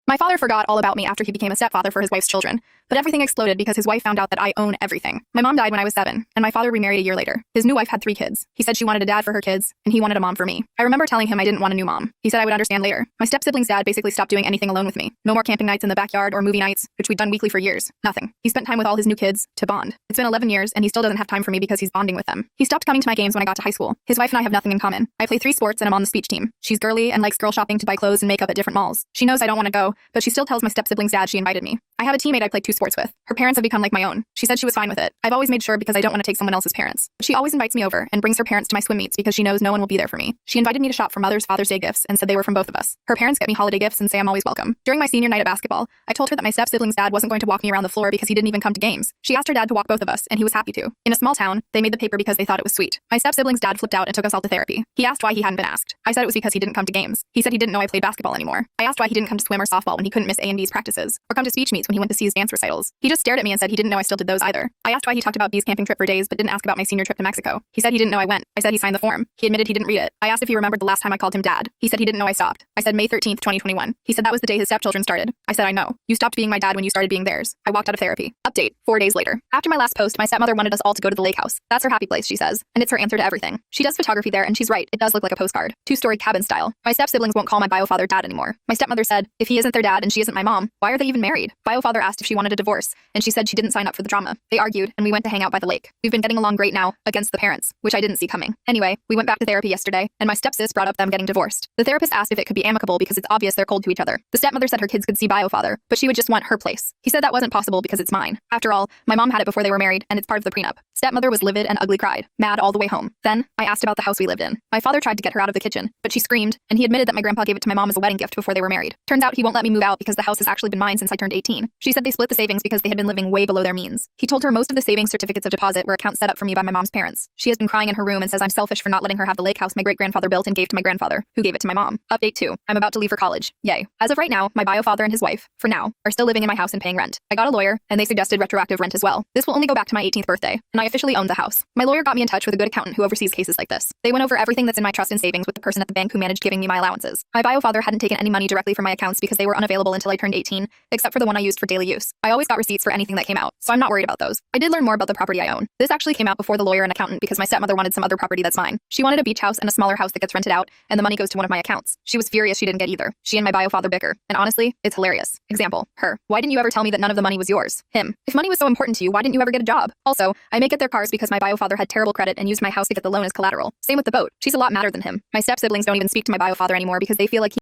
My father forgot all about me after he became a stepfather for his wife's children, but everything exploded because his wife found out that I own everything. My mom died when I was 7, and my father remarried a year later. His new wife had 3 kids. He said she wanted a dad for her kids, and he wanted a mom for me. I remember telling him I didn't want a new mom. He said I would understand later. My step-sibling's dad basically stopped doing anything alone with me. No more camping nights in the backyard or movie nights, which we'd done weekly for years. Nothing. He spent time with all his new kids to bond. It's been 11 years, and he still doesn't have time for me because he's bonding with them. He stopped coming to my games when I got to high school. His wife and I have nothing in common. I play 3 sports, and I'm on the speech team. She's girly and likes girl shopping to buy clothes and makeup at different malls. She knows I don't want to go, but she still tells my step-sibling's dad she invited me. I have a teammate I play 2 sports with. Her parents have become like my own. She said she was fine with it. I've always made sure because I don't want to take someone else's parents. She always invites me over and brings her parents to my swim meets because she knows no one will be there for me. She invited me to shop for Mother's Father's Day gifts and said they were from both of us. Her parents get me holiday gifts and say I'm always welcome. During my senior night at basketball, I told her that my step-sibling's dad wasn't going to walk me around the floor because he didn't even come to games. She asked her dad to walk both of us, and he was happy to. In a small town, they made the paper because they thought it was sweet. My step-sibling's dad flipped out and took us all to therapy. He asked why he hadn't been asked. I said it was because he didn't come to games. He said he didn't know I played basketball anymore. I asked why he didn't come to swim or softball when he couldn't miss A&B's practices, or come to speech meets when he went to see his dance recitals. He just stared at me and said he didn't know I still did those either. I asked why he talked about B's camping trip for days but didn't ask about my senior trip to Mexico. He said he didn't know I went. I said he signed the form. He admitted he didn't read it. I asked if he remembered the last time I called him dad. He said he didn't know I stopped. I said May 13th, 2021. He said that was the day his stepchildren started. I said I know. You stopped being my dad when you started being theirs. I walked out of therapy. Update, 4 days later. After my last post, my stepmother wanted us all to go to the lake house. That's her happy place, she says, and it's her answer to everything. She does photography there, and she's right. It does look like a postcard. 2-story cabin style. My step-siblings won't call my bio-father dad anymore. My stepmother said, if he isn't their dad and she isn't my mom, why are they even married? Bio-father asked if she wanted a divorce, and she said she didn't sign up for the drama. They argued, and we went to hang out by the lake. We've been getting along great now, against the parents, which I didn't see coming. Anyway, we went back to therapy yesterday, and my stepsis brought up them getting divorced. The therapist asked if it could be amicable because it's obvious they're cold to each other. The stepmother said her kids could see bio-father, but she would just want her place. He said that wasn't possible because it's mine. After all, my mom had it before they were married, and it's part of the prenup. Stepmother was livid and ugly cried, mad all the way home. Then, I asked about the house we lived in. My father tried to get her out of the kitchen, but she screamed, and he admitted that my grandpa gave it to my mom as a wedding gift before they were married. Turns out he won't let me move out because the house has actually been mine since I turned 18. She said they split the savings because they had been living way below their means. He told her most of the savings certificates of deposit were accounts set up for me by my mom's parents. She has been crying in her room and says I'm selfish for not letting her have the lake house my great-grandfather built and gave to my grandfather, who gave it to my mom. Update 2. I'm about to leave for college. Yay. As of right now, my bio-father and his wife, for now, are still living in my house and paying rent. I got a lawyer, and they suggested retroactive rent as well. This will only go back to my 18th birthday, and I officially own the house. My lawyer got me in touch with a good accountant who oversees cases like this. They went over everything that's in my trust and savings with the person at the bank who managed giving me my allowances. My bio-father hadn't taken any money directly from my accounts because they were unavailable until I turned 18, except for the one I used for daily use. I always got receipts for anything that came out, so I'm not worried about those. I did learn more about the property I own. This actually came out before the lawyer and accountant because my stepmother wanted some other property that's mine. She wanted a beach house and a smaller house that gets rented out, and the money goes to one of my accounts. She was furious she didn't get either. She and my bio-father bicker, and honestly, it's hilarious. Example, her. Why didn't you ever tell me that none of the money was yours? Him. If money was so important to you, why didn't you ever get a job? Also, I may get their cars because my bio-father had terrible credit and used my house to get the loan as collateral. Same with the boat. She's a lot madder than him. My step-siblings don't even speak to my bio-father anymore because they feel like